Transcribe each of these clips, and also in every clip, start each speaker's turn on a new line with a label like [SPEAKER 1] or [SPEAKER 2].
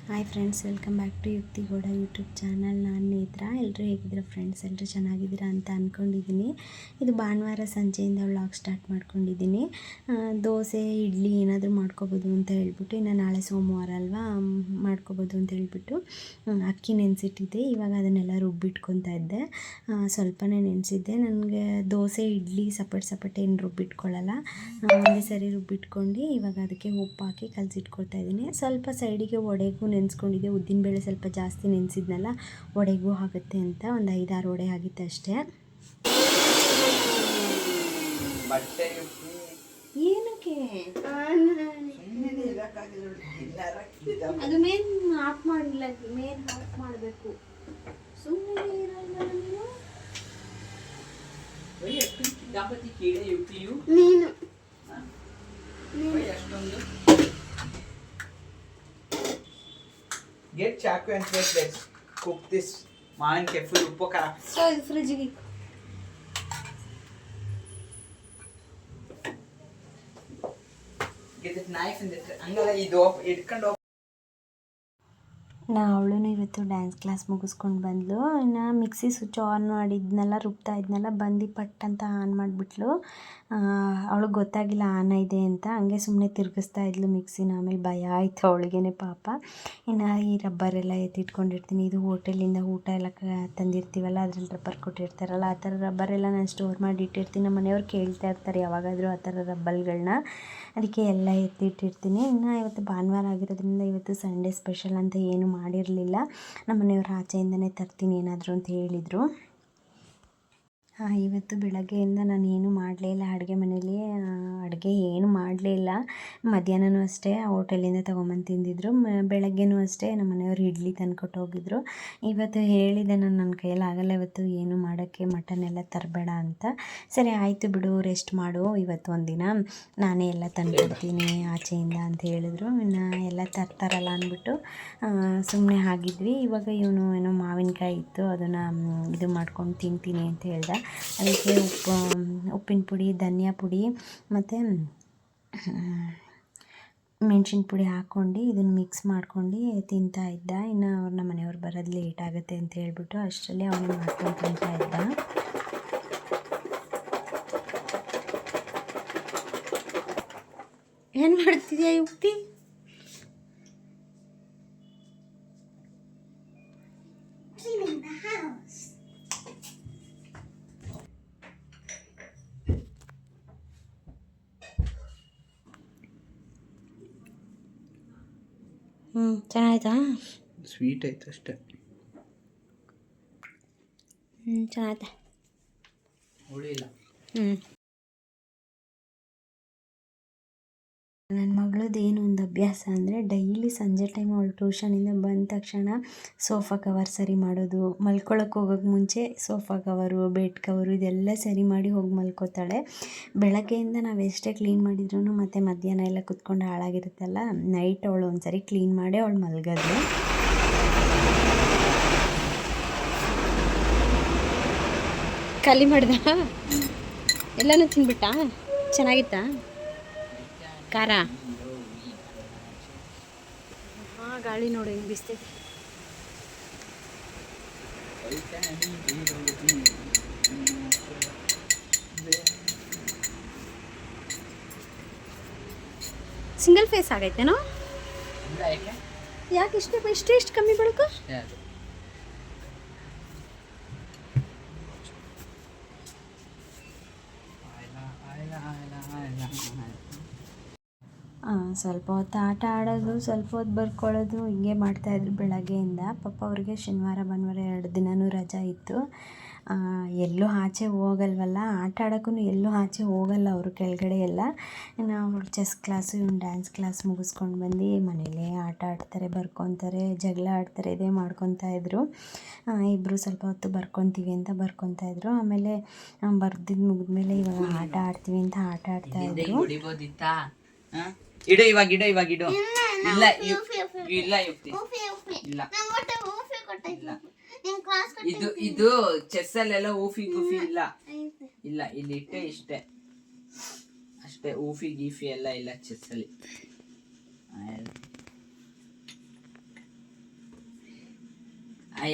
[SPEAKER 1] Hi friends, welcome back to Yukthi Gowda YouTube channel. ನಾನು ನೇತ್ರ. ಎಲ್ಲರೂ ಹೇಗಿದ್ದೀರಾ ಫ್ರೆಂಡ್ಸ್? ಎಲ್ಲರೂ ಚೆನ್ನಾಗಿದ್ದೀರಾ ಅಂತ ಅಂದ್ಕೊಂಡಿದ್ದೀನಿ. ಇದು ಭಾನುವಾರ ಸಂಜೆಯಿಂದ ವ್ಲಾಗ್ ಸ್ಟಾರ್ಟ್ ಮಾಡ್ಕೊಂಡಿದ್ದೀನಿ. ದೋಸೆ ಇಡ್ಲಿ ಏನಾದರೂ ಮಾಡ್ಕೋಬೋದು ಅಂತ ಹೇಳ್ಬಿಟ್ಟು, ಇನ್ನು ನಾಳೆ ಸೋಮವಾರ ಅಲ್ವಾ, ಮಾಡ್ಕೋಬೋದು ಅಂತ ಹೇಳ್ಬಿಟ್ಟು ಅಕ್ಕಿ ನೆನೆಸಿಟ್ಟಿದ್ದೆ. ಇವಾಗ ಅದನ್ನೆಲ್ಲ ರುಬ್ಬಿಟ್ಕೊತಾ ಇದ್ದೆ. ಸ್ವಲ್ಪನೇ ನೆನೆಸಿದ್ದೆ. ನನಗೆ ದೋಸೆ ಇಡ್ಲಿ ಸಪರೇಟ್ ಏನು ರುಬ್ಬಿಟ್ಕೊಳ್ಳಲ್ಲ, ಒಂದೇ ಸರಿ ರುಬ್ಬಿಟ್ಕೊಂಡು ಇವಾಗ ಅದಕ್ಕೆ ಉಪ್ಪು ಹಾಕಿ ಕಲಸಿಟ್ಕೊಳ್ತಾ ಇದ್ದೀನಿ. ಸ್ವಲ್ಪ ಸೈಡಿಗೆ ವಡೆಗೂ ನೆನೆಸ್ಕೊಂಡಿದ್ದೆ. ಉದ್ದಿನಬೇಳೆ ಸ್ವಲ್ಪ ಜಾಸ್ತಿ ನೆನೆಸಿದ್ನಲ್ಲ, ವಡೆಗೂ ಆಗುತ್ತೆ ಅಂತ ಒಂದು 5-6 ವಡೆ ಆಗಿತ್ತು ಅಷ್ಟೇ. ಏನಕ್ಕೆ ಅದು ಮೇನ್ ಆಫ್ ಮಾಡಿಲ್ಲ, ಮೇನ್ ಆಫ್ ಮಾಡಬೇಕು. ಸುಮ್ಮನೆ ಇರಲ್ಲ ನೀನು.
[SPEAKER 2] Get chaku and plate. Let's cook this. Morning full uppu kara.
[SPEAKER 1] So fridge gi.
[SPEAKER 2] Get that knife and that angala idu idkando.
[SPEAKER 1] ಅವಳು ಇವತ್ತು ಡ್ಯಾನ್ಸ್ ಕ್ಲಾಸ್ ಮುಗಿಸ್ಕೊಂಡು ಬಂದಳು. ಇನ್ನು ಮಿಕ್ಸಿ ಸ್ವಿಚ್ ಆನ್ ಮಾಡಿದ್ನೆಲ್ಲ ರುಬ್ತಾ ಇದ್ನೆಲ್ಲ ಬಂದು ಪಟ್ ಅಂತ ಆನ್ ಮಾಡಿಬಿಟ್ಲು. ಅವಳಿಗೆ ಗೊತ್ತಾಗಿಲ್ಲ ಆನ್ ಇದೆ ಅಂತ, ಹಂಗೆ ಸುಮ್ಮನೆ ತಿರುಗಿಸ್ತಾ ಇದ್ಲು ಮಿಕ್ಸಿನ. ಆಮೇಲೆ ಭಯ ಆಯಿತು ಅವಳಿಗೇನೆ ಪಾಪ. ಇನ್ನು ಈ ರಬ್ಬರೆಲ್ಲ ಎತ್ತಿಟ್ಕೊಂಡಿರ್ತೀನಿ. ಇದು ಹೋಟೆಲಿಂದ ಊಟ ಎಲ್ಲ ತಂದಿರ್ತೀವಲ್ಲ, ಅದ್ರಲ್ಲಿ ರಬ್ಬರ್ ಕೊಟ್ಟಿರ್ತಾರಲ್ಲ, ಆ ಥರ ರಬ್ಬರೆಲ್ಲ ನಾನು ಸ್ಟೋರ್ ಮಾಡಿ ಇಟ್ಟಿರ್ತೀನಿ. ನಮ್ಮ ಮನೆಯವ್ರು ಕೇಳ್ತಾ ಇರ್ತಾರೆ ಯಾವಾಗಾದರೂ ಆ ಥರ ರಬ್ಬಲ್ಗಳನ್ನ, ಅದಕ್ಕೆ ಎಲ್ಲ ಎತ್ತಿಟ್ಟಿರ್ತೀನಿ. ಇನ್ನು ಇವತ್ತು ಭಾನುವಾರ ಆಗಿರೋದ್ರಿಂದ ಇವತ್ತು ಸಂಡೇ ಸ್ಪೆಷಲ್ ಅಂತ ಏನು ಮಾಡಿರಲಿಲ್ಲ. ನಮ್ಮ ಮನೆಯವ್ರು ಆಚೆಯಿಂದನೇ ತರ್ತೀನಿ ಏನಾದರೂ ಅಂತ ಹೇಳಿದರು. ಇವತ್ತು ಬೆಳಗ್ಗೆಯಿಂದ ನಾನು ಏನು ಮಾಡಲೇ ಇಲ್ಲ ಅಡುಗೆ ಮನೇಲಿ. ಅಡುಗೆ ಏನು ಮಾಡಲೇ ಇಲ್ಲ. ಮಧ್ಯಾಹ್ನವೂ ಅಷ್ಟೇ ಹೋಟೆಲಿಂದ ತೊಗೊಂಬಂದು ತಿಂದಿದ್ರು. ಬೆಳಗ್ಗೆನೂ ಅಷ್ಟೇ ನಮ್ಮ ಮನೆಯವರು ಇಡ್ಲಿ ತಂದುಕೊಟ್ಟು ಹೋಗಿದ್ರು. ಇವತ್ತು ಹೇಳಿದೆ ನಾನು, ನನ್ನ ಕೈಯಲ್ಲಿ ಆಗಲ್ಲ ಇವತ್ತು ಏನು ಮಾಡೋಕ್ಕೆ, ಮಟನ್ ಎಲ್ಲ ತರಬೇಡ ಅಂತ. ಸರಿ ಆಯಿತು ಬಿಡು, ರೆಸ್ಟ್ ಮಾಡು, ಇವತ್ತು ಒಂದಿನ ನಾನೇ ಎಲ್ಲ ತಂದುಕೊಡ್ತೀನಿ ಆಚೆಯಿಂದ ಅಂತ ಹೇಳಿದ್ರು. ಇನ್ನು ಎಲ್ಲ ತರ್ತಾರಲ್ಲ ಅಂದ್ಬಿಟ್ಟು ಸುಮ್ಮನೆ ಆಗಿದ್ವಿ. ಇವಾಗ ಇವನು ಏನೋ ಮಾವಿನಕಾಯಿ ಇತ್ತು, ಅದನ್ನು ಇದು ಮಾಡ್ಕೊಂಡು ತಿಂತೀನಿ ಅಂತ ಹೇಳ್ದೆ. ಅದಕ್ಕೆ ಉಪ್ಪಿನ ಪುಡಿ, ಧನಿಯಾ ಪುಡಿ ಮತ್ತು ಮೆಣಸಿನ ಪುಡಿ ಹಾಕ್ಕೊಂಡು ಇದನ್ನು ಮಿಕ್ಸ್ ಮಾಡ್ಕೊಂಡು ತಿಂತಾ ಇದ್ದ. ಇನ್ನು ನಮ್ಮ ಮನೆಯವ್ರು ಬರೋದು ಲೇಟ್ ಆಗುತ್ತೆ ಅಂತ ಹೇಳ್ಬಿಟ್ಟು ಅಷ್ಟರಲ್ಲಿ ಅವನು ಮಾಡ್ಕೊಂಡು ತಿಂತಾ ಇದ್ದ. ಏನು ಮಾಡ್ತಿದ್ಯಾ ಯುಕ್ತಿ? ಚೆನ್ನಾಯ್ತಾ?
[SPEAKER 2] ಸ್ವೀಟ್ ಆಯ್ತು ಅಷ್ಟೇ.
[SPEAKER 1] ಚೆನ್ನಾಯ್ತಾ?
[SPEAKER 2] ಉಳಿಲ್ಲ.
[SPEAKER 1] ನನ್ನ ಮಗಳದ್ದು ಏನು ಒಂದು ಅಭ್ಯಾಸ ಅಂದರೆ, ಡೈಲಿ ಸಂಜೆ ಟೈಮ್ ಅವಳು ಟ್ಯೂಷನಿಂದ ಬಂದ ತಕ್ಷಣ ಸೋಫಾ ಕವರ್ ಸರಿ ಮಾಡೋದು, ಮಲ್ಕೊಳ್ಳೋಕೆ ಹೋಗೋಕ್ಕೆ ಮುಂಚೆ ಸೋಫಾ ಕವರು, ಬೆಡ್ ಕವರು ಇದೆಲ್ಲ ಸರಿ ಮಾಡಿ ಹೋಗಿ ಮಲ್ಕೋತಾಳೆ. ಬೆಳಗ್ಗೆಯಿಂದ ನಾವು ಎಷ್ಟೇ ಕ್ಲೀನ್ ಮಾಡಿದ್ರು ಮತ್ತು ಮಧ್ಯಾಹ್ನ ಎಲ್ಲ ಕುತ್ಕೊಂಡು ಹಾಳಾಗಿರುತ್ತಲ್ಲ, ನೈಟ್ ಅವಳು ಒಂದು ಸರಿ ಕ್ಲೀನ್ ಮಾಡಿ ಅವಳು ಮಲ್ಗೋದು. ಖಾಲಿ ಮಾಡ್ದ? ಎಲ್ಲನೂ ತಿನ್ಬಿಟ್ಟಾ? ಚೆನ್ನಾಗಿತ್ತಾ ಖಾರ? ಗಾಳಿ ನೋಡಿ ಹೆಂಗೆ ಬಿಸ್ತೈತಿ. Single phase ಆಗೈತೇನೋ? ಯಾಕೆ ಇಷ್ಟು ಕಮ್ಮಿ ಬೆಳಕು? ಸ್ವಲ್ಪ ಹೊತ್ತು ಆಟ ಆಡೋದು, ಸ್ವಲ್ಪ ಹೊತ್ತು ಬರ್ಕೊಳ್ಳೋದು, ಹಿಂಗೆ ಮಾಡ್ತಾಯಿದ್ರು ಬೆಳಗ್ಗೆಯಿಂದ. ಪಾಪ ಅವ್ರಿಗೆ ಶನಿವಾರ ಭಾನುವಾರ 2 ದಿನವೂ ರಜಾ ಇತ್ತು. ಎಲ್ಲೂ ಆಚೆ ಹೋಗಲ್ವಲ್ಲ, ಆಟ ಆಡೋಕ್ಕೂ ಎಲ್ಲೂ ಆಚೆ ಹೋಗಲ್ಲ ಅವರು ಕೆಳಗಡೆ ಎಲ್ಲ. ನಾವು ಚೆಸ್ ಕ್ಲಾಸು, ಇವ್ನು ಡ್ಯಾನ್ಸ್ ಕ್ಲಾಸ್ ಮುಗಿಸ್ಕೊಂಡು ಬಂದು ಮನೇಲೇ ಆಟ ಆಡ್ತಾರೆ, ಬರ್ಕೊತಾರೆ, ಜಗಳ ಆಡ್ತಾರೆ, ಇದೇ ಮಾಡ್ಕೊತಾ ಇದ್ರು. ಇಬ್ಬರು ಸ್ವಲ್ಪ ಹೊತ್ತು ಬರ್ಕೊತೀವಿ ಅಂತ ಬರ್ಕೊತಾಯಿದ್ರು. ಆಮೇಲೆ ಬರ್ದಿದ್ದು ಮುಗಿದ್ಮೇಲೆ ಇವಾಗ ಆಟ ಆಡ್ತೀವಿ ಅಂತ ಆಟ ಆಡ್ತಾಯಿದ್ರು.
[SPEAKER 2] ಇಡು ಇವಾಗ ಇಡು ಇಲ್ಲ ಇಲ್ಲ ಯುಕ್ತಿ ಇಲ್ಲ. ಇದು ಚೆಸ್ ಅಲ್ಲೆಲ್ಲ ಊಫಿ ಗೂಫಿ ಇಲ್ಲ ಇಲ್ಲ, ಇಲ್ಲಿ ಇಟ್ಟೆ ಇಷ್ಟೇ ಅಷ್ಟೇ. ಊಫಿ ಗೀಫಿ ಎಲ್ಲ ಇಲ್ಲ ಚೆಸ್ ಅಲ್ಲಿ.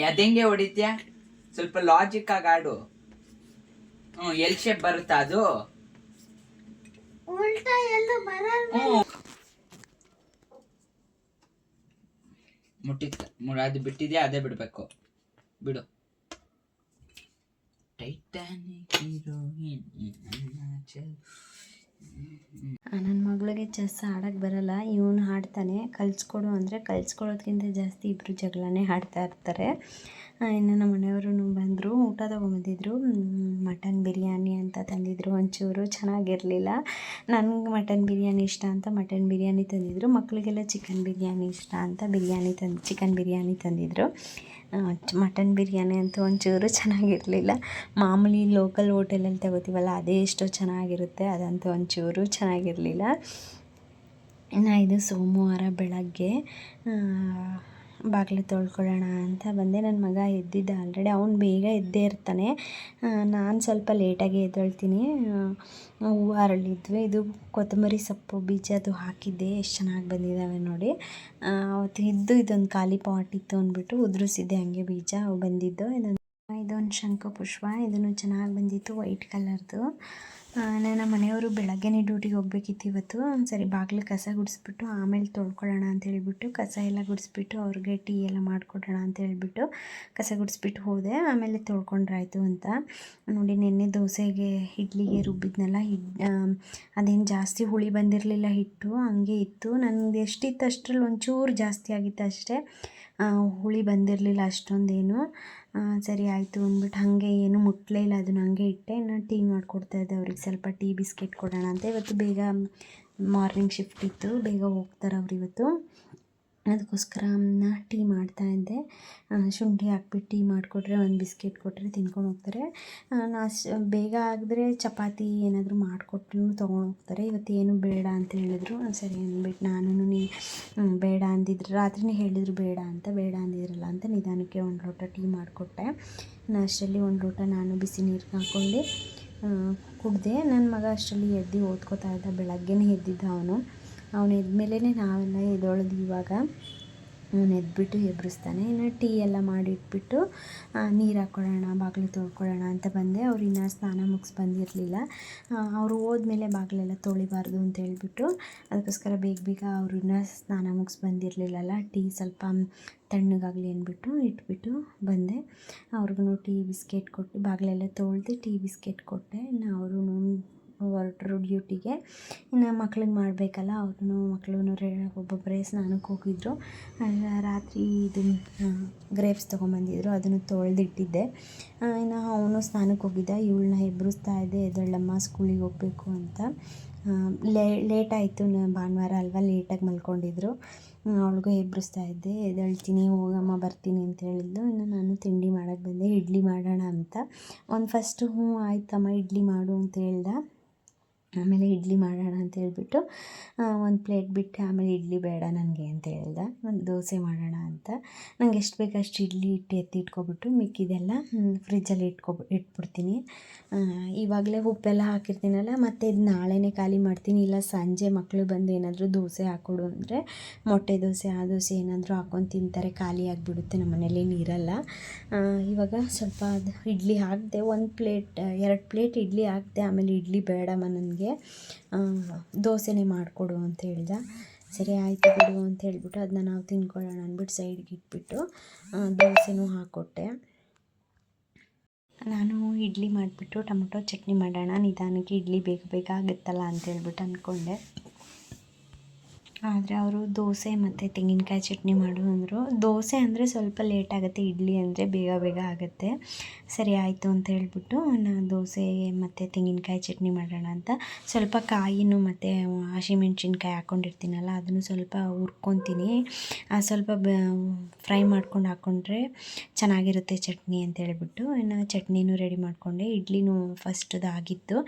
[SPEAKER 2] ಅದೆಂಗೆ ಹೊಡಿತ್ಯಾ? ಸ್ವಲ್ಪ ಲಾಜಿಕ್ ಆಗಿ ಆಡು. ಎಲ್ ಶೇಪ್ ಬರುತ್ತಾ ಅದು? ಅದು ಬಿಟ್ಟಿದ್ಯಾ, ಅದೇ ಬಿಡ್ಬೇಕು. ಬಿಡು. ಟೈಟಾನಿಕ್ ಹೀರೋಯಿನ್
[SPEAKER 1] ನನ್ನ ಮಗಳಿಗೆ ಚೆಸ್ ಆಡೋಕ್ಕೆ ಬರಲ್ಲ, ಇವನು ಆಡ್ತಾನೆ. ಕಲಿಸ್ಕೊಡು ಅಂದರೆ ಕಲಿಸ್ಕೊಡೋದ್ಕಿಂತ ಜಾಸ್ತಿ ಇಬ್ಬರು ಜಗಳನೇ ಆಡ್ತಾ ಇರ್ತಾರೆ. ಇನ್ನು ನಮ್ಮ ಮನೆಯವರು ಬಂದರು, ಊಟ ತೊಗೊಂಬಂದಿದ್ರು. ಮಟನ್ ಬಿರಿಯಾನಿ ಅಂತ ತಂದಿದ್ರು. ಒಂಚೂರು ಚೆನ್ನಾಗಿರಲಿಲ್ಲ. ನನಗೆ ಮಟನ್ ಬಿರಿಯಾನಿ ಇಷ್ಟ ಅಂತ ಮಟನ್ ಬಿರಿಯಾನಿ ತಂದಿದ್ರು. ಮಕ್ಕಳಿಗೆಲ್ಲ ಚಿಕನ್ ಬಿರಿಯಾನಿ ಇಷ್ಟ ಅಂತ ಚಿಕನ್ ಬಿರಿಯಾನಿ ತಂದಿದ್ರು. ಮಟನ್ ಬಿರಿಯಾನಿ ಅಂತೂ ಒಂಚೂರು ಚೆನ್ನಾಗಿರಲಿಲ್ಲ. ಮಾಮೂಲಿ ಲೋಕಲ್ ಹೋಟೆಲಲ್ಲಿ ತಗೋತೀವಲ್ಲ ಅದೇ ಎಷ್ಟೋ ಚೆನ್ನಾಗಿರುತ್ತೆ, ಅದಂತೂ ಒಂಚೂರು ಚೆನ್ನಾಗಿರಲಿಲ್ಲ. ಇನ್ನು ಇದು ಸೋಮವಾರ ಬೆಳಗ್ಗೆ ಬಾಗಿಲು ತೊಳ್ಕೊಳ್ಳೋಣ ಅಂತ ಬಂದೆ. ನನ್ನ ಮಗ ಎದ್ದಿದ್ದ ಆಲ್ರೆಡಿ. ಅವ್ನು ಬೇಗ ಎದ್ದೇ ಇರ್ತಾನೆ. ನಾನು ಸ್ವಲ್ಪ ಲೇಟಾಗಿ ಎದ್ದೇಳ್ತೀನಿ. ಹೂವು ಅರಳಿದ್ವಿ. ಇದು ಕೊತ್ತಂಬರಿ ಸೊಪ್ಪು ಬೀಜದ್ದು ಹಾಕಿದ್ದೆ, ಎಷ್ಟು ಚೆನ್ನಾಗಿ ಬಂದಿದ್ದಾವೆ ನೋಡಿ. ಅವತ್ತು ಇದೊಂದು ಖಾಲಿ ಪಾಟ್ ಇತ್ತು ಅಂದ್ಬಿಟ್ಟು ಉದುರಿಸಿದ್ದೆ, ಹಂಗೆ ಬೀಜ ಅವು ಬಂದಿದ್ದು. ಇದೊಂದು ಶಂಖಪುಷ್ಪ, ಇದನ್ನು ಚೆನ್ನಾಗಿ ಬಂದಿತ್ತು, ವೈಟ್ ಕಲರ್ದು. ನನ್ನ ಮನೆಯವರು ಬೆಳಗ್ಗೆನೇ ಡ್ಯೂಟಿಗೆ ಹೋಗ್ಬೇಕಿತ್ತು ಇವತ್ತು. ಸರಿ ಬಾಗಿಲು ಕಸ ಗುಡಿಸ್ಬಿಟ್ಟು ಆಮೇಲೆ ತೊಳ್ಕೊಳ್ಳೋಣ ಅಂತ ಹೇಳಿಬಿಟ್ಟು ಕಸ ಎಲ್ಲ ಗುಡಿಸ್ಬಿಟ್ಟು ಅವ್ರಿಗೆ ಟೀ ಎಲ್ಲ ಮಾಡಿಕೊಡೋಣ ಅಂತ ಹೇಳಿಬಿಟ್ಟು ಕಸ ಗುಡಿಸ್ಬಿಟ್ಟು ಹೋದೆ. ಆಮೇಲೆ ತೊಳ್ಕೊಂಡ್ರಾಯ್ತು ಅಂತ ನೋಡಿ. ನಿನ್ನೆ ದೋಸೆಗೆ ಇಡ್ಲಿಗೆ ರುಬ್ಬಿದ್ನಲ್ಲ, ಅದೇನು ಜಾಸ್ತಿ ಹುಳಿ ಬಂದಿರಲಿಲ್ಲ, ಹಿಟ್ಟು ಹಂಗೆ ಇತ್ತು. ನನಗೆ ಎಷ್ಟಿತ್ತು ಅಷ್ಟರಲ್ಲಿ ಒಂಚೂರು ಜಾಸ್ತಿ ಆಗಿತ್ತು ಅಷ್ಟೇ, ಹುಳಿ ಬಂದಿರಲಿಲ್ಲ ಅಷ್ಟೊಂದೇನು. ಸರಿ ಆಯಿತು ಅಂದ್ಬಿಟ್ಟು ಹಾಗೆ ಏನು ಮುಟ್ಟಲೇ ಇಲ್ಲ, ಅದನ್ನು ಹಾಗೆ ಇಟ್ಟೆ. ಇನ್ನು ಟೀ ಮಾಡಿಕೊಡ್ತಾಯಿದ್ದೆ ಅವ್ರಿಗೆ. ಸ್ವಲ್ಪ ಟೀ ಬಿಸ್ಕೆಟ್ ಕೊಡೋಣ ಅಂತ. ಇವತ್ತು ಬೇಗ ಮಾರ್ನಿಂಗ್ ಶಿಫ್ಟ್ ಇತ್ತು, ಬೇಗ ಹೋಗ್ತಾರೆ ಅವ್ರು ಇವತ್ತು. ಅದಕ್ಕೋಸ್ಕರ ಟೀ ಮಾಡ್ತಾಯಿದ್ದೆ. ಶುಂಠಿ ಹಾಕ್ಬಿಟ್ಟು ಟೀ ಮಾಡಿಕೊಟ್ರೆ, ಒಂದು ಬಿಸ್ಕೆಟ್ ಕೊಟ್ಟರೆ ತಿನ್ಕೊಂಡು ಹೋಗ್ತಾರೆ. ಬೇಗ ಆಗಿದ್ರೆ ಚಪಾತಿ ಏನಾದರೂ ಮಾಡಿಕೊಟ್ರು ತೊಗೊಂಡು ಹೋಗ್ತಾರೆ. ಇವತ್ತು ಏನು ಬೇಡ ಅಂತ ಹೇಳಿದ್ರು. ಸರಿ ಅಂದ್ಬಿಟ್ಟು ನಾನು ಬೇಡ ಅಂದಿದ್ರು, ರಾತ್ರಿನೇ ಹೇಳಿದರು ಬೇಡ ಅಂದಿದ್ರಲ್ಲ ಅಂತ ನಿಧಾನಕ್ಕೆ ಒಂದು ಲೋಟ ಟೀ ಮಾಡಿಕೊಟ್ಟೆ. ಅಷ್ಟರಲ್ಲಿ ಒಂದು ಲೋಟ ನಾನು ಬಿಸಿ ನೀರು ಹಾಕ್ಕೊಂಡು ಕುಡಿದೆ. ನನ್ನ ಮಗ ಅಷ್ಟರಲ್ಲಿ ಎದ್ದು ಓದ್ಕೋತಾ ಇದ್ದ. ಬೆಳಗ್ಗೆನೇ ಎದ್ದಿದ್ದ ಅವನು ಎದ್ಮೇಲೆ ನಾವೆಲ್ಲ ಎದ್ದೊಳದು. ಇವಾಗ ಅವನು ಎದ್ಬಿಟ್ಟು ಎಬ್ಬಿಸ್ತಾನೆ. ಇನ್ನು ಟೀ ಎಲ್ಲ ಮಾಡಿಟ್ಬಿಟ್ಟು ನೀರು ಹಾಕ್ಕೊಳ್ಳೋಣ, ಬಾಗಿಲು ತೊಳ್ಕೊಳ್ಳೋಣ ಅಂತ ಬಂದೆ. ಅವ್ರು ಇನ್ನೂ ಸ್ನಾನ ಮುಗಿಸಿ ಬಂದಿರಲಿಲ್ಲ. ಅವರು ಹೋದ್ಮೇಲೆ ಬಾಗಿಲೆಲ್ಲ ತೊಳಿಬಾರ್ದು ಅಂತ ಹೇಳ್ಬಿಟ್ಟು ಅದಕ್ಕೋಸ್ಕರ ಬೇಗ ಅವರು ಇನ್ನೂ ಸ್ನಾನ ಮುಗಿಸಿ ಬಂದಿರಲಿಲ್ಲಲ್ಲ, ಟೀ ಸ್ವಲ್ಪ ತಣ್ಣಗಾಗಲಿ ಅಂದ್ಬಿಟ್ಟು ಇಟ್ಬಿಟ್ಟು ಬಂದೆ. ಅವ್ರಿಗೂ ಟೀ ಬಿಸ್ಕೆಟ್ ಕೊಟ್ಟು ಬಾಗಿಲೆಲ್ಲ ತೊಳೆದು ಟೀ ಬಿಸ್ಕೆಟ್ ಕೊಟ್ಟೆ. ಇನ್ನು ಅವರು ಹೊರಟರು ಡ್ಯೂಟಿಗೆ. ಇನ್ನು ಮಕ್ಳಿಗೆ ಮಾಡಬೇಕಲ್ಲ, ಮಕ್ಕಳು ಒಬ್ಬೊಬ್ಬರೇ ಸ್ನಾನಕ್ಕೆ ಹೋಗಿದ್ರು. ರಾತ್ರಿ ಇದು ಗ್ರೇಪ್ಸ್ ತೊಗೊಂಬಂದಿದ್ರು, ಅದನ್ನು ತೊಳೆದಿಟ್ಟಿದ್ದೆ. ಇನ್ನು ಅವನು ಸ್ನಾನಕ್ಕೆ ಹೋಗಿದ್ದ. ಇವಳನ್ನ ಎಬ್ಬಿಸ್ತಾ ಇದ್ದೆ, ಎದ್ದೇಳಮ್ಮ ಸ್ಕೂಲಿಗೆ ಹೋಗಬೇಕು ಅಂತ. ಲೇಟಾಯಿತು, ಭಾನುವಾರ ಅಲ್ವಾ, ಲೇಟಾಗಿ ಮಲ್ಕೊಂಡಿದ್ರು. ಅವಳಿಗೂ ಎಬ್ಬಿಸ್ತಾ ಇದ್ದೆ. ಎದ್ದೇಳ್ತೀನಿ ಹೋಗಮ್ಮ ಬರ್ತೀನಿ ಅಂತ ಹೇಳಿದ್ಲು. ಇನ್ನು ನಾನು ತಿಂಡಿ ಮಾಡೋಕ್ಕೆ ಬಂದೆ, ಇಡ್ಲಿ ಮಾಡೋಣ ಅಂತ. ಫಸ್ಟು ಆಯ್ತಮ್ಮ ಇಡ್ಲಿ ಮಾಡು ಅಂತ ಹೇಳ್ದೆ. ಆಮೇಲೆ ಇಡ್ಲಿ ಮಾಡೋಣ ಅಂತ ಹೇಳ್ಬಿಟ್ಟು ಒಂದು ಪ್ಲೇಟ್ ಬಿಟ್ಟೆ. ಆಮೇಲೆ ಇಡ್ಲಿ ಬೇಡ ನನಗೆ ಅಂತ ಹೇಳ್ದೆ. ಒಂದು ದೋಸೆ ಮಾಡೋಣ ಅಂತ. ನಂಗೆ ಎಷ್ಟು ಬೇಕು ಅಷ್ಟು ಇಡ್ಲಿ ಎತ್ತಿಟ್ಕೊಬಿಟ್ಟು ಮಿಕ್ಕಿದೆಲ್ಲ ಫ್ರಿಜ್ಜಲ್ಲಿ ಇಟ್ಬಿಡ್ತೀನಿ. ಇವಾಗಲೇ ಉಪ್ಪೆಲ್ಲ ಹಾಕಿರ್ತೀನಲ್ಲ, ಮತ್ತು ಇದು ನಾಳೆನೇ ಖಾಲಿ ಮಾಡ್ತೀನಿ. ಇಲ್ಲ ಸಂಜೆ ಮಕ್ಕಳು ಬಂದು ಏನಾದರೂ ದೋಸೆ ಹಾಕ್ಕೊಡು ಅಂದರೆ ಮೊಟ್ಟೆ ದೋಸೆ ಆ ದೋಸೆ ಏನಾದರೂ ಹಾಕ್ಕೊಂಡು ತಿಂತಾರೆ, ಖಾಲಿ ಆಗಿಬಿಡುತ್ತೆ. ನಮ್ಮ ಮನೇಲಿ ನೀರಲ್ಲ. ಇವಾಗ ಸ್ವಲ್ಪ ಇಡ್ಲಿ ಹಾಕಿದೆ, 2 ಪ್ಲೇಟ್ ಇಡ್ಲಿ ಹಾಕಿದೆ. ಆಮೇಲೆ ಇಡ್ಲಿ ಬೇಡಮ್ಮ ನನಗೆ, ದೋಸೆನೇ ಮಾಡಿಕೊಡು ಅಂತ ಹೇಳ್ದೆ. ಸರಿ ಆಯಿತು ಬಿಡು ಅಂತ ಹೇಳ್ಬಿಟ್ಟು ಅದನ್ನ ನಾವು ತಿನ್ಕೊಳ್ಳೋಣ ಅಂದ್ಬಿಟ್ಟು ಸೈಡ್ಗೆ ಇಟ್ಬಿಟ್ಟು ದೋಸೆನೂ ಹಾಕ್ಕೊಟ್ಟೆ. ನಾನು ಇಡ್ಲಿ ಮಾಡಿಬಿಟ್ಟು ಟೊಮೊಟೊ ಚಟ್ನಿ ಮಾಡೋಣ, ನಿಧಾನಕ್ಕೆ ಇಡ್ಲಿ ಬೇಗ ಆಗುತ್ತಲ್ಲ ಅಂತ ಹೇಳ್ಬಿಟ್ಟು ಅಂದ್ಕೊಂಡೆ. ಆದರೆ ಅವರು ದೋಸೆ ಮತ್ತು ತೆಂಗಿನಕಾಯಿ ಚಟ್ನಿ ಮಾಡು ಅಂದರು. ದೋಸೆ ಅಂದರೆ ಸ್ವಲ್ಪ ಲೇಟ್ ಆಗುತ್ತೆ, ಇಡ್ಲಿ ಅಂದರೆ ಬೇಗ ಆಗುತ್ತೆ. ಸರಿ ಆಯಿತು ಅಂತ ಹೇಳ್ಬಿಟ್ಟು ನಾನು ದೋಸೆ ಮತ್ತು ತೆಂಗಿನಕಾಯಿ ಚಟ್ನಿ ಮಾಡೋಣ ಅಂತ ಸ್ವಲ್ಪ ಕಾಯಿನೂ ಮತ್ತು ಹಸಿಮೆಣ್ಸಿನ್ಕಾಯಿ ಹಾಕ್ಕೊಂಡಿರ್ತೀನಲ್ಲ, ಅದನ್ನು ಸ್ವಲ್ಪ ಹುರ್ಕೊತೀನಿ. ಸ್ವಲ್ಪ ಫ್ರೈ ಮಾಡ್ಕೊಂಡು ಹಾಕ್ಕೊಂಡ್ರೆ ಚೆನ್ನಾಗಿರುತ್ತೆ ಚಟ್ನಿ ಅಂತ ಹೇಳ್ಬಿಟ್ಟು ಇನ್ನು ಚಟ್ನಿನೂ ರೆಡಿ ಮಾಡಿಕೊಂಡೆ. ಇಡ್ಲಿನೂ ಫಸ್ಟ್ದು ಆಗಿತ್ತು,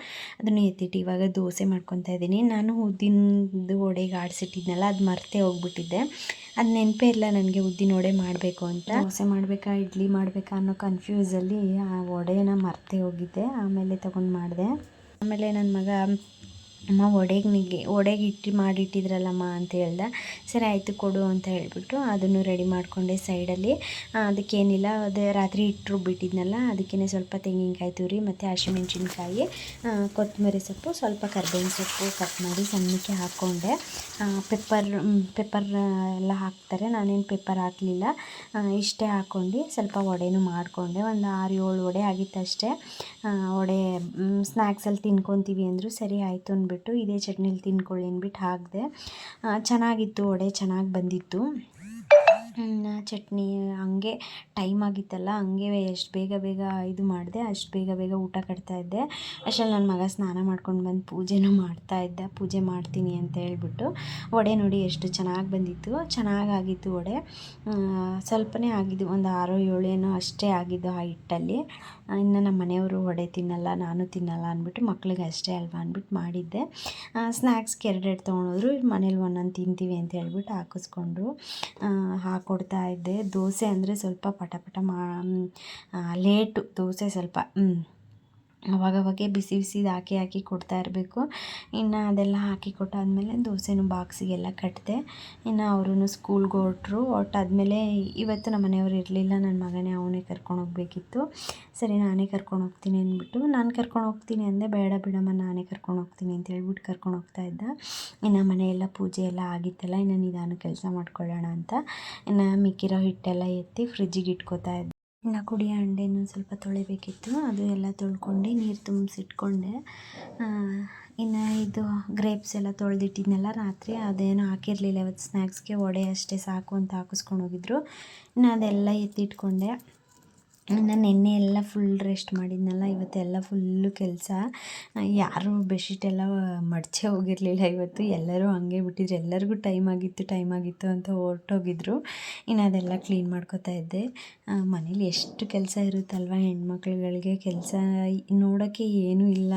[SPEAKER 1] ಅದನ್ನು ಎತ್ತಿಟ್ಟು ಇವಾಗ ದೋಸೆ ಮಾಡ್ಕೊತಾ ಇದ್ದೀನಿ. ನಾನು ಉದ್ದಿನದು ವಡೆಗೆ ಆಡಿಸಿಟ್ಟಿದ್ನಲ್ಲ, ಅದು ಮರ್ತೇ ಹೋಗ್ಬಿಟ್ಟಿದ್ದೆ. ಅದು ನೆನಪೇ ಇಲ್ಲ ನನಗೆ ಉದ್ದಿನ ವಡೆ ಮಾಡಬೇಕು ಅಂತ. ದೋಸೆ ಮಾಡಬೇಕಾ ಇಡ್ಲಿ ಮಾಡಬೇಕಾ ಅನ್ನೋ ಕನ್ಫ್ಯೂಸಲ್ಲಿ ಆ ವಡೆನ ಮರ್ತೇ ಹೋಗಿದ್ದೆ. ಆಮೇಲೆ ತೊಗೊಂಡು ಮಾಡಿದೆ. ಆಮೇಲೆ ನನ್ನ ಮಗ ಅಮ್ಮ ಒಡೆಗೆ ಮಾಡಿಟ್ಟಿದ್ರಲ್ಲಮ್ಮ ಅಂತ ಹೇಳ್ದೆ. ಸರಿ ಆಯಿತು ಕೊಡು ಅಂತ ಹೇಳಿಬಿಟ್ಟು ಅದನ್ನು ರೆಡಿ ಮಾಡಿಕೊಂಡೆ ಸೈಡಲ್ಲಿ. ಅದಕ್ಕೇನಿಲ್ಲ, ಅದೇ ರಾತ್ರಿ ಹಿಟ್ಟು ರುಬ್ಬಿಟ್ಟಿದ್ನಲ್ಲ, ಅದಕ್ಕೇ ಸ್ವಲ್ಪ ತೆಂಗಿನಕಾಯಿ ತುರಿ ಮತ್ತು ಹಸಿಮೆಣ್ಸಿನ್ಕಾಯಿ, ಕೊತ್ತಂಬರಿ ಸೊಪ್ಪು, ಸ್ವಲ್ಪ ಕರ್ಬೇವಿನ ಸೊಪ್ಪು ಕಟ್ ಮಾಡಿ ಸಣ್ಣಕ್ಕೆ ಹಾಕ್ಕೊಂಡೆ. ಪೆಪ್ಪರ್ ಎಲ್ಲ ಹಾಕ್ತಾರೆ, ನಾನೇನು ಪೆಪ್ಪರ್ ಹಾಕಲಿಲ್ಲ, ಇಷ್ಟೇ ಹಾಕ್ಕೊಂಡು ಸ್ವಲ್ಪ ವಡೆನೂ ಮಾಡಿಕೊಂಡೆ. ಒಂದು 6-7 ವಡೆ ಆಗಿತ್ತಷ್ಟೇ. ವಡೆ ಸ್ನ್ಯಾಕ್ಸಲ್ಲಿ ತಿನ್ಕೊತೀವಿ ಅಂದರು. ಸರಿ ಆಯಿತು ಅಂದ್ಬಿಟ್ಟು ಇದೇ ಚಟ್ನಿಲಿ ತಿನ್ಕೊಳ್ಳಿ ಅಂದ್ಬಿಟ್ಟು ಹಾಕಿದೆ. ಚೆನ್ನಾಗಿತ್ತು, ವಡೆ ಚೆನ್ನಾಗಿ ಬಂದಿತ್ತು. ಚಟ್ನಿ ಹಂಗೆ ಟೈಮ್ ಆಗಿತ್ತಲ್ಲ, ಹಂಗೆ ಎಷ್ಟು ಬೇಗ ಇದು ಮಾಡಿದೆ, ಅಷ್ಟು ಬೇಗ ಊಟ ಕಟ್ತಾಯಿದ್ದೆ. ಅಷ್ಟರಲ್ಲಿ ನನ್ನ ಮಗ ಸ್ನಾನ ಮಾಡ್ಕೊಂಡು ಬಂದು ಪೂಜೆನೂ ಮಾಡ್ತಾಯಿದ್ದ. ಪೂಜೆ ಮಾಡ್ತೀನಿ ಅಂತ ಹೇಳ್ಬಿಟ್ಟು. ವಡೆ ನೋಡಿ ಎಷ್ಟು ಚೆನ್ನಾಗಿ ಬಂದಿತ್ತು, ಚೆನ್ನಾಗಾಗಿತ್ತು ವಡೆ. ಸ್ವಲ್ಪನೇ ಆಗಿದ್ದು, ಒಂದು 6-7 ಏನೋ ಅಷ್ಟೇ ಆಗಿದ್ದು ಆ ಹಿಟ್ಟಲ್ಲಿ. ಇನ್ನು ನಮ್ಮ ಮನೆಯವರು ವಡೆ ತಿನ್ನಲ್ಲ, ನಾನು ತಿನ್ನಲ್ಲ ಅಂದ್ಬಿಟ್ಟು ಮಕ್ಳಿಗೆ ಅಷ್ಟೇ ಅಲ್ವಾ ಅಂದ್ಬಿಟ್ಟು ಮಾಡಿದ್ದೆ. ಸ್ನ್ಯಾಕ್ಸ್ಗೆ 2 ತೊಗೊಂಡೋದ್ರು, ಮನೇಲಿ ಒಂದೊಂದು ತಿಂತೀವಿ ಅಂತ ಹೇಳ್ಬಿಟ್ಟು ಹಾಕಿಸ್ಕೊಂಡ್ರು. ಹಾಕ್ಕೊಡ್ತಾ ಇದ್ದೆ. ದೋಸೆ ಅಂದರೆ ಸ್ವಲ್ಪ ಪಟ ಲೇಟು ದೋಸೆ ಸ್ವಲ್ಪ ಅವಾಗವಾಗೆ ಬಿಸಿದು ಹಾಕಿ ಕೊಡ್ತಾ ಇರಬೇಕು. ಇನ್ನು ಅದೆಲ್ಲ ಹಾಕಿ ಕೊಟ್ಟಾದಮೇಲೆ ದೋಸೆನೂ ಬಾಕ್ಸಿಗೆಲ್ಲ ಕಟ್ಟಿದೆ. ಇನ್ನು ಅವರು ಸ್ಕೂಲ್ಗೆ ಹೊರಟಾದ್ಮೇಲೆ ಇವತ್ತು ನಮ್ಮ ಮನೆಯವರು ಇರಲಿಲ್ಲ, ನನ್ನ ಮಗನೇ ಅವನೇ ಕರ್ಕೊಂಡೋಗ್ಬೇಕಿತ್ತು. ಸರಿ ನಾನೇ ಕರ್ಕೊಂಡೋಗ್ತೀನಿ ಅಂದ್ಬಿಟ್ಟು, ನಾನು ಕರ್ಕೊಂಡೋಗ್ತೀನಿ ಅಂದೆ. ಬೇಡ ಬಿಡಮ್ಮ ನಾನೇ ಕರ್ಕೊಂಡೋಗ್ತೀನಿ ಅಂತ ಹೇಳ್ಬಿಟ್ಟು ಕರ್ಕೊಂಡೋಗ್ತಾ ಇದ್ದ. ಇನ್ನು ಮನೆಯೆಲ್ಲ ಪೂಜೆ ಎಲ್ಲ ಆಗಿತ್ತಲ್ಲ, ಇನ್ನು ನಿಧಾನ ಕೆಲಸ ಮಾಡ್ಕೊಳ್ಳೋಣ ಅಂತ ಇನ್ನು ಮಿಕ್ಕಿರೋ ಹಿಟ್ಟೆಲ್ಲ ಎತ್ತಿ ಫ್ರಿಜ್ಜಿಗೆ ಇಟ್ಕೋತಾ ಇದ್ದೆ. ಇನ್ನು ಕುಡಿಯೋ ಹಂಡೆನೂ ಸ್ವಲ್ಪ ತೊಳಿಬೇಕಿತ್ತು, ಅದು ಎಲ್ಲ ತೊಳ್ಕೊಂಡು ನೀರು ತುಂಬಿಸಿಟ್ಕೊಂಡೆ. ಇನ್ನು ಇದು ಗ್ರೇಪ್ಸ್ ಎಲ್ಲ ತೊಳೆದಿಟ್ಟಿದ್ನೆಲ್ಲ ರಾತ್ರಿ, ಅದೇನೋ ಹಾಕಿರಲಿಲ್ಲ ಇವತ್ತು ಸ್ನ್ಯಾಕ್ಸ್ಗೆ, ವಡೆ ಅಷ್ಟೇ ಸಾಕು ಅಂತ ಹಾಕಿಸ್ಕೊಂಡು ಹೋಗಿದ್ರು. ಇನ್ನು ಅದೆಲ್ಲ ಎತ್ತಿಟ್ಕೊಂಡೆ. ಇನ್ನು ನೆನ್ನೆ ಎಲ್ಲ ಫುಲ್ ರೆಸ್ಟ್ ಮಾಡಿದ್ನಲ್ಲ, ಇವತ್ತೆಲ್ಲ ಫುಲ್ಲು ಕೆಲಸ. ಯಾರೂ ಬೆಡ್ಶೀಟೆಲ್ಲ ಮಡಚೆ ಹೋಗಿರಲಿಲ್ಲ ಇವತ್ತು, ಎಲ್ಲರೂ ಹಂಗೆ ಬಿಟ್ಟಿದ್ರು. ಎಲ್ಲರಿಗೂ ಟೈಮ್ ಆಗಿತ್ತು ಅಂತ ಹೊರಟೋಗಿದ್ರು. ಇನ್ನು ಅದೆಲ್ಲ ಕ್ಲೀನ್ ಮಾಡ್ಕೊತಾ ಇದ್ದೆ. ಮನೇಲಿ ಎಷ್ಟು ಕೆಲಸ ಇರುತ್ತಲ್ವ ಹೆಣ್ಮಕ್ಳುಗಳಿಗೆ, ಕೆಲಸ ನೋಡೋಕ್ಕೆ ಏನೂ ಇಲ್ಲ,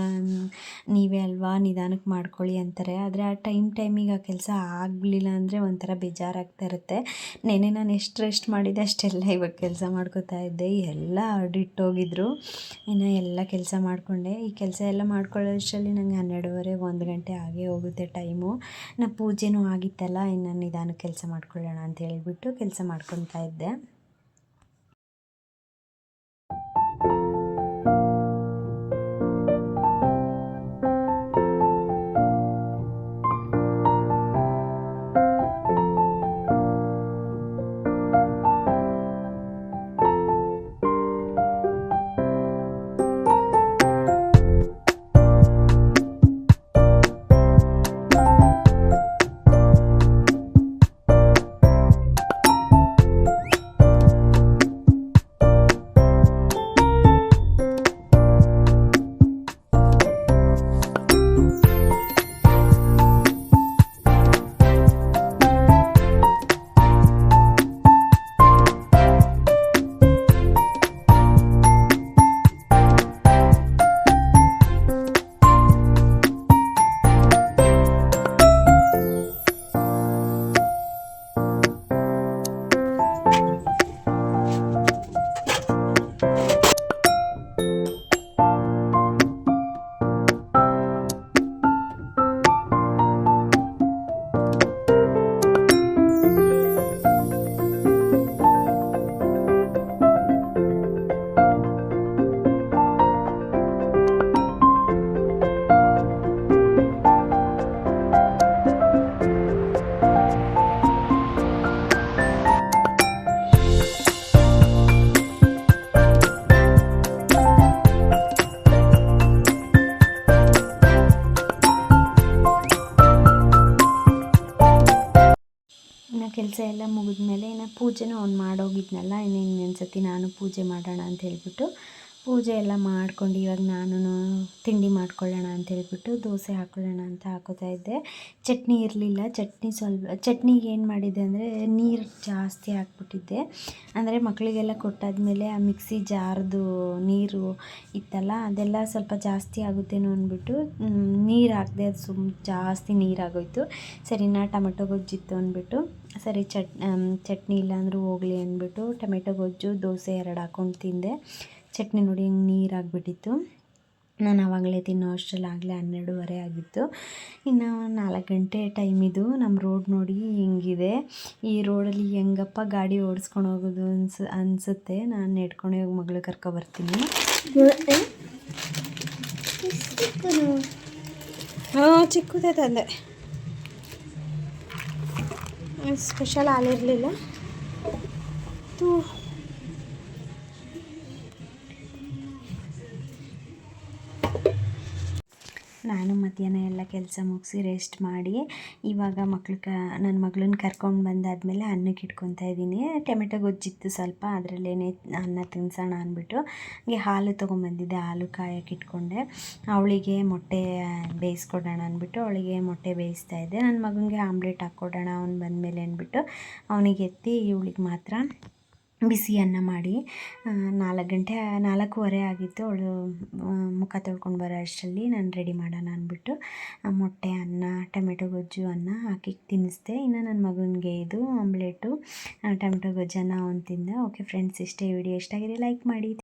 [SPEAKER 1] ನೀವೇ ಅಲ್ವಾ ನಿಧಾನಕ್ಕೆ ಮಾಡ್ಕೊಳ್ಳಿ ಅಂತಾರೆ. ಆದರೆ ಆ ಟೈಮಿಗೆ ಆ ಕೆಲಸ ಆಗಲಿಲ್ಲ ಅಂದರೆ ಒಂಥರ ಬೇಜಾರಾಗ್ತಾ ಇರುತ್ತೆ. ನೆನ್ನೆ ನಾನು ಎಷ್ಟು ರೆಸ್ಟ್ ಮಾಡಿದ್ದೆ ಅಷ್ಟೆಲ್ಲ ಇವಾಗ ಕೆಲಸ ಮಾಡ್ಕೊತಾ ಇದ್ದೆ. ಎಲ್ಲ ಹರಡಿಟ್ಟೋಗಿದ್ರು. ಇನ್ನು ಎಲ್ಲ ಕೆಲಸ ಮಾಡಿಕೊಂಡೆ. ಈ ಕೆಲಸ ಎಲ್ಲ ಮಾಡ್ಕೊಳ್ಳೋಷ್ಟರಲ್ಲಿ ನನಗೆ 12:30 1 ಗಂಟೆ ಆಗೇ ಹೋಗುತ್ತೆ ಟೈಮು. ಪೂಜೆನೂ ಆಗಿತ್ತಲ್ಲ, ಇನ್ನು ನಿಧಾನಕ್ಕೆ ಕೆಲಸ ಮಾಡ್ಕೊಳ್ಳೋಣ ಅಂತ ಹೇಳ್ಬಿಟ್ಟು ಕೆಲಸ ಮಾಡ್ಕೊತಾ ಇದ್ದೆ. ಕೆಲಸ ಎಲ್ಲ ಮುಗಿದ್ಮೇಲೆ ಇನ್ನು ಪೂಜೆನೂ ಅವ್ನು ಮಾಡೋಗಿದ್ನಲ್ಲ, ಇನ್ನೊಂದು ಸತಿ ನಾನು ಪೂಜೆ ಮಾಡೋಣ ಅಂತ ಹೇಳ್ಬಿಟ್ಟು ಪೂಜೆ ಎಲ್ಲ ಮಾಡ್ಕೊಂಡು ಇವಾಗ ನಾನು ತಿಂಡಿ ಮಾಡ್ಕೊಳ್ಳೋಣ ಅಂತ ಹೇಳ್ಬಿಟ್ಟು ದೋಸೆ ಹಾಕ್ಕೊಳ್ಳೋಣ ಅಂತ ಹಾಕೋತಾ ಇದ್ದೆ. ಚಟ್ನಿ ಇರಲಿಲ್ಲ, ಚಟ್ನಿಗೆ ಏನು ಮಾಡಿದ್ದೆ ಅಂದರೆ ನೀರು ಜಾಸ್ತಿ ಹಾಕ್ಬಿಟ್ಟಿದ್ದೆ. ಅಂದರೆ ಮಕ್ಕಳಿಗೆಲ್ಲ ಕೊಟ್ಟಾದ್ಮೇಲೆ ಆ ಮಿಕ್ಸಿ ಜಾರ್ದು ನೀರು ಇತ್ತಲ್ಲ, ಅದೆಲ್ಲ ಸ್ವಲ್ಪ ಜಾಸ್ತಿ ಆಗುತ್ತೇನೋ ಅಂದ್ಬಿಟ್ಟು ನೀರು ಹಾಕಿದೆ. ಅದು ಜಾಸ್ತಿ ನೀರಾಗೋಯ್ತು. ಸರಿ ಟೊಮೆಟೊ ಗೊಜ್ಜಿತ್ತು ಅಂದ್ಬಿಟ್ಟು ಸರಿ ಚಟ್ನಿ ಇಲ್ಲಾಂದ್ರೂ ಹೋಗಲಿ ಅಂದ್ಬಿಟ್ಟು ಟೊಮೆಟೊ ಗೊಜ್ಜು ದೋಸೆ 2 ಹಾಕ್ಕೊಂಡು ತಿಂದೆ. ಚಟ್ನಿ ನೋಡಿ ಹಿಂಗೆ ನೀರಾಗಿಬಿಟ್ಟಿತ್ತು. ನಾನು ಆವಾಗಲೇ ತಿನ್ನೋ ಅಷ್ಟರಲ್ಲಿ ಆಗಲೇ 12:30 ಆಗಿತ್ತು. ಇನ್ನು 4 ಗಂಟೆ ಟೈಮ್ ಇದು. ನಮ್ಮ ರೋಡ್ ನೋಡಿ ಹಿಂಗಿದೆ. ಈ ರೋಡಲ್ಲಿ ಹೆಂಗಪ್ಪ ಗಾಡಿ ಓಡಿಸ್ಕೊಂಡು ಹೋಗೋದು ಅನಿಸುತ್ತೆ. ನಾನು ನೆಡ್ಕೊಂಡೇ ಹೋಗಿ ಮಗಳು ಕರ್ಕೊಬರ್ತೀನಿ. ಹಾಂ, ಚಿಕ್ಕದೇ ತಂದೆ. ಸ್ಪೆಷಲ್ ಹಾಲಿರಲಿಲ್ಲ. ನಾನು ಮಧ್ಯಾಹ್ನ ಎಲ್ಲ ಕೆಲಸ ಮುಗಿಸಿ ರೆಸ್ಟ್ ಮಾಡಿ ಇವಾಗ ನನ್ನ ಮಗಳನ್ನ ಕರ್ಕೊಂಡು ಬಂದಾದಮೇಲೆ ಅನ್ನಕ್ಕೆ ಇಟ್ಕೊತಾ ಇದ್ದೀನಿ. ಟೊಮೆಟೊ ಗೊಜ್ಜಿತ್ತು ಸ್ವಲ್ಪ, ಅದರಲ್ಲೇನೆ ಅನ್ನ ತಿನ್ಸೋಣ ಅಂದ್ಬಿಟ್ಟು ಹಾಗೆ ಹಾಲು ತೊಗೊಂಬಂದಿದ್ದೆ. ಹಾಲು ಕಾಯಕ್ಕೆ ಇಟ್ಕೊಂಡೆ. ಅವಳಿಗೆ ಮೊಟ್ಟೆ ಬೇಯಿಸ್ಕೊಡೋಣ ಅಂದ್ಬಿಟ್ಟು ಅವಳಿಗೆ ಮೊಟ್ಟೆ ಬೇಯಿಸ್ತಾ ಇದ್ದೆ. ನನ್ನ ಮಗನಿಗೆ ಆಮ್ಲೆಟ್ ಹಾಕ್ಕೊಡೋಣ ಅವ್ನು ಬಂದಮೇಲೆ ಅಂದ್ಬಿಟ್ಟು ಅವನಿಗೆ ಎತ್ತಿ ಇವಳಿಗೆ ಮಾತ್ರ ಬಿಸಿ ಅನ್ನ ಮಾಡಿ 4:30 ಆಗಿತ್ತು. ಅವಳು ಮುಖ ತೊಳ್ಕೊಂಡು ಬರೋ ಅಷ್ಟರಲ್ಲಿ ನಾನು ರೆಡಿ ಮಾಡೋಣ ಅಂದ್ಬಿಟ್ಟು ಮೊಟ್ಟೆ, ಅನ್ನ, ಟೊಮೆಟೊ ಗೊಜ್ಜು ಅನ್ನ ಹಾಕಿ ತಿನ್ನಿಸ್ದೆ. ಇನ್ನು ನನ್ನ ಮಗನಿಗೆ ಇದು ಆಮ್ಲೆಟು ಟೊಮೆಟೊ ಗೊಜ್ಜನ್ನು ಅವನು ತಿಂದ. ಓಕೆ ಫ್ರೆಂಡ್ಸ್, ಇಷ್ಟೇ ವಿಡಿಯೋ. ಇಷ್ಟ ಆಗಿದೆ ಲೈಕ್ ಮಾಡಿ.